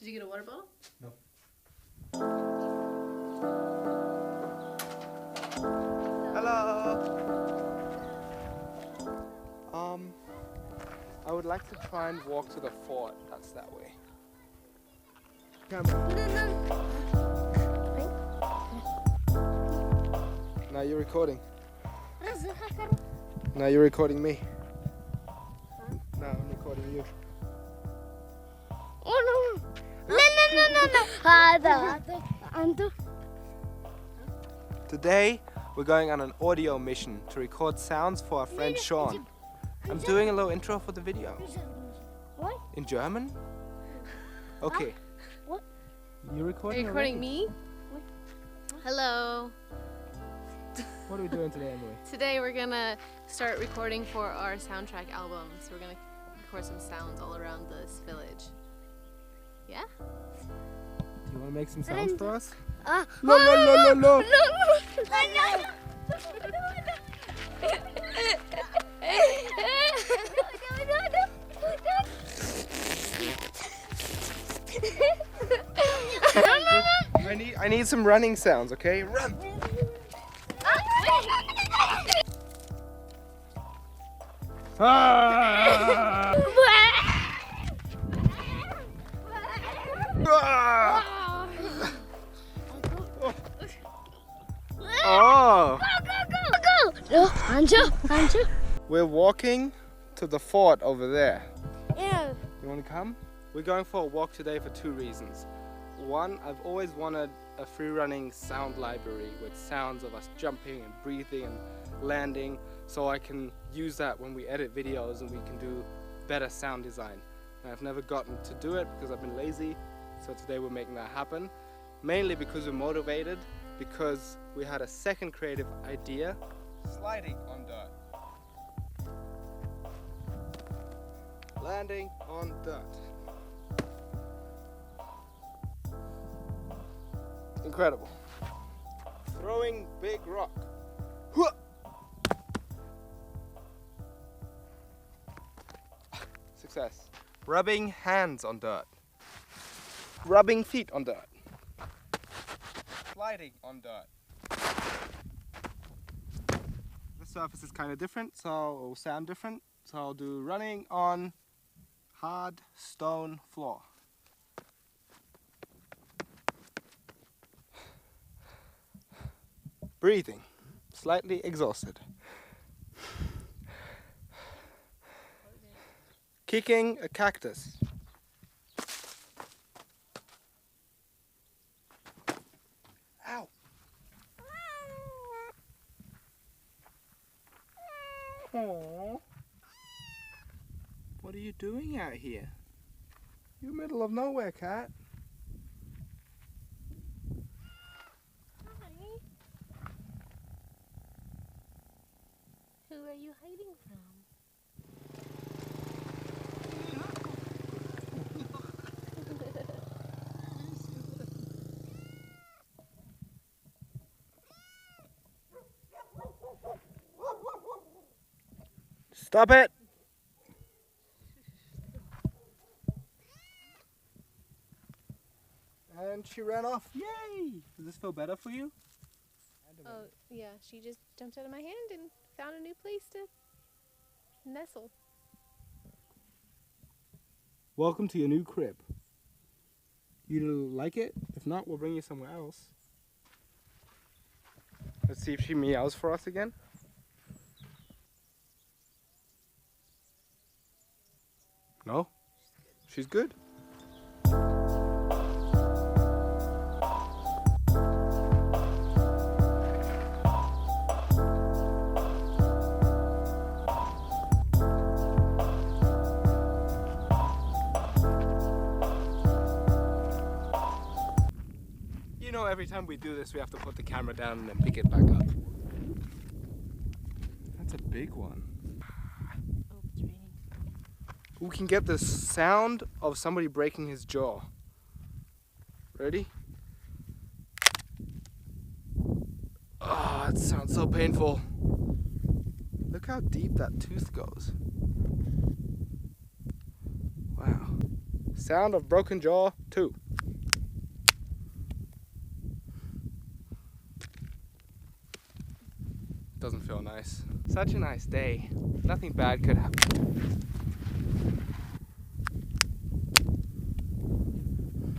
Did you get a water bottle? No. Hello. I would like to try and walk to the fort. That's that way. Camera. Now you're recording. Now you're recording me. Now I'm recording you. Oh no. Today we're going on an audio mission to record sounds for our friend Sean. I'm doing a little intro for the video. What? In German? Okay. What? You're Are recording? you recording already? me? Hello. What are we doing today, Emily? Today we're gonna start recording for our soundtrack album. So we're gonna record some sounds all around this village. Yeah? Do you want to make some sounds for us? No, no, no, no, no. I need some running sounds, okay? Run! Ah! Ah! Oh! Go! Anjo! We're walking to the fort over there. Yeah. You want to come? We're going for a walk today for two reasons. One, I've always wanted a free-running sound library with sounds of us jumping and breathing and landing, so I can use that when we edit videos and we can do better sound design. And I've never gotten to do it because I've been lazy, so today we're making that happen. Mainly because we're motivated, because we had a second creative idea. Sliding on dirt. Landing on dirt. Incredible. Throwing big rock. Huh. Success. Rubbing hands on dirt. Rubbing feet on dirt. Sliding on dirt. The surface is kind of different, so it will sound different. So I'll do running on hard stone floor. Breathing, slightly exhausted. Kicking a cactus. Ow. Aww. What are you doing out here? You're middle of nowhere, cat. Who are you hiding from? Stop it! And she ran off. Yay! Does this feel better for you? Oh, yeah. She just jumped out of my hand and found a new place to nestle. Welcome to your new crib. You like it? If not, we'll bring you somewhere else. Let's see if she meows for us again. No? She's good. You know, every time we do this, we have to put the camera down and then pick it back up. That's a big one. Oh, it's raining. We can get the sound of somebody breaking his jaw. Ready? Oh, it sounds so painful. Look how deep that tooth goes. Wow. Sound of Broken Jaw 2. Doesn't feel nice. Such a nice day. Nothing bad could happen.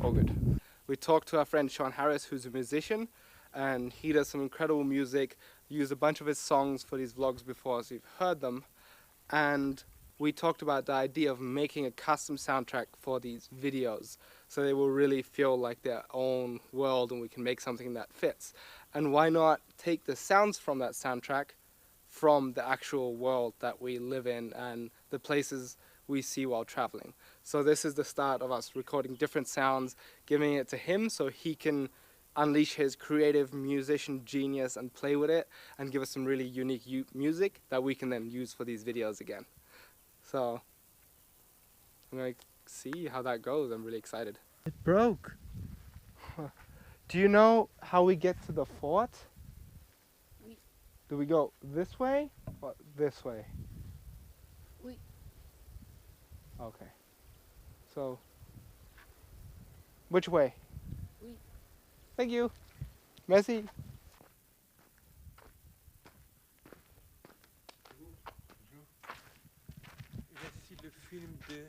All good. We talked to our friend Sean Harris, who's a musician, and he does some incredible music. Used a bunch of his songs for these vlogs before, so you've heard them. And we talked about the idea of making a custom soundtrack for these videos, so they will really feel like their own world and we can make something that fits. And why not take the sounds from that soundtrack from the actual world that we live in and the places we see while traveling. So this is the start of us recording different sounds, giving it to him so he can unleash his creative musician genius and play with it and give us some really unique music that we can then use for these videos again. So I'm going to see how that goes. I'm really excited. It broke. Do you know how we get to the fort? Do we go this way or this way? Oui. Okay. So, which way? Oui. Thank you. Merci. Voici le film de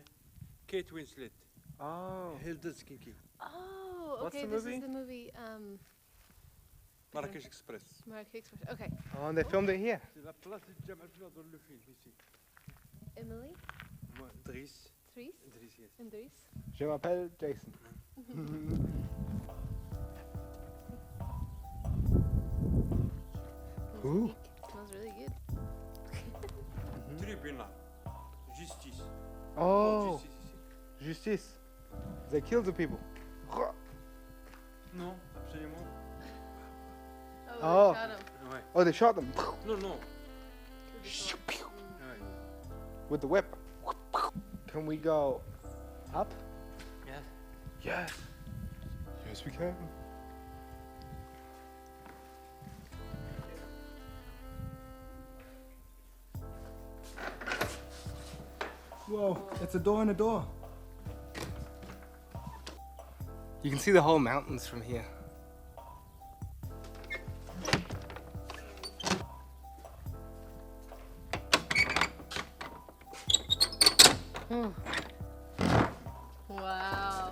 Kate Winslet. Oh. Hilda's Kinky. Oh, What's okay, the this movie? is the movie, Marrakech Express. Marrakech Express. Okay. Oh, and they filmed it here. C'est la place de Jamal dans le film ici. Emily, Moi, Driss. Dries, Driss, yes. and Dries. Je m'appelle Jason. Ooh. Smells really good. Tribunal. Justice. Oh, Justice ici. justice. They killed the people. Non, absolument. Oh, Oh. they shot him. Ouais. Oh, they shot them Non, non. Mm. Ouais. with the whip. Can we go up? Yes. Yes. Yes, we can. Whoa, it's a door in a door. You can see the whole mountains from here. Wow.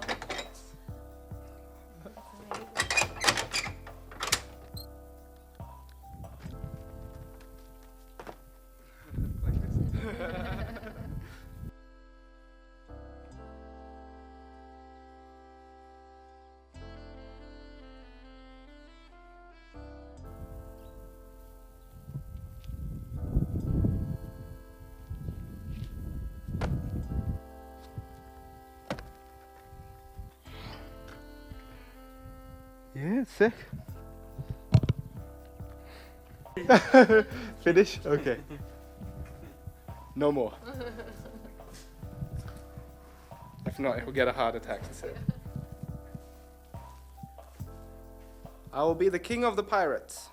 Yeah, sick. Finish? Okay. No more. If not, he'll get a heart attack instead. I will be the king of the pirates.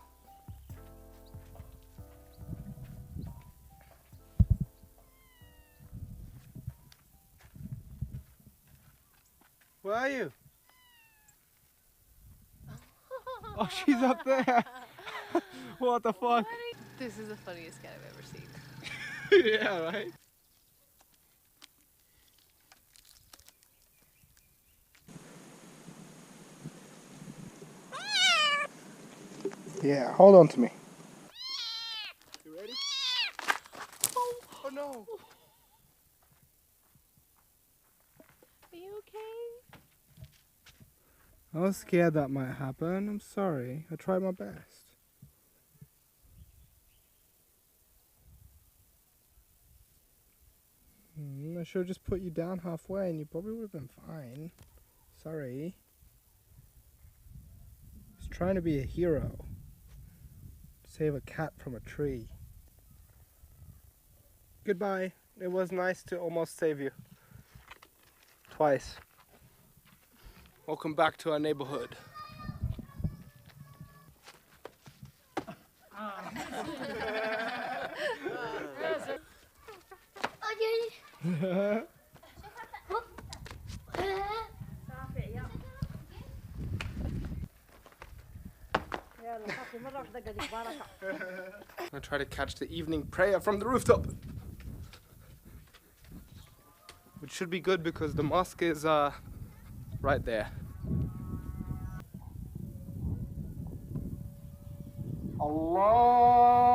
Where are you? Oh, she's up there. What the fuck? This is the funniest cat I've ever seen. Yeah, right? Yeah, hold on to me. You ready? Oh no. Are you okay? I was scared that might happen. I'm sorry. I tried my best. I should have just put you down halfway and you probably would have been fine. Sorry. I was trying to be a hero. Save a cat from a tree. Goodbye. It was nice to almost save you. Twice. Welcome back to our neighborhood. gonna try to catch the evening prayer from the rooftop. Which should be good because the mosque is right there. Allah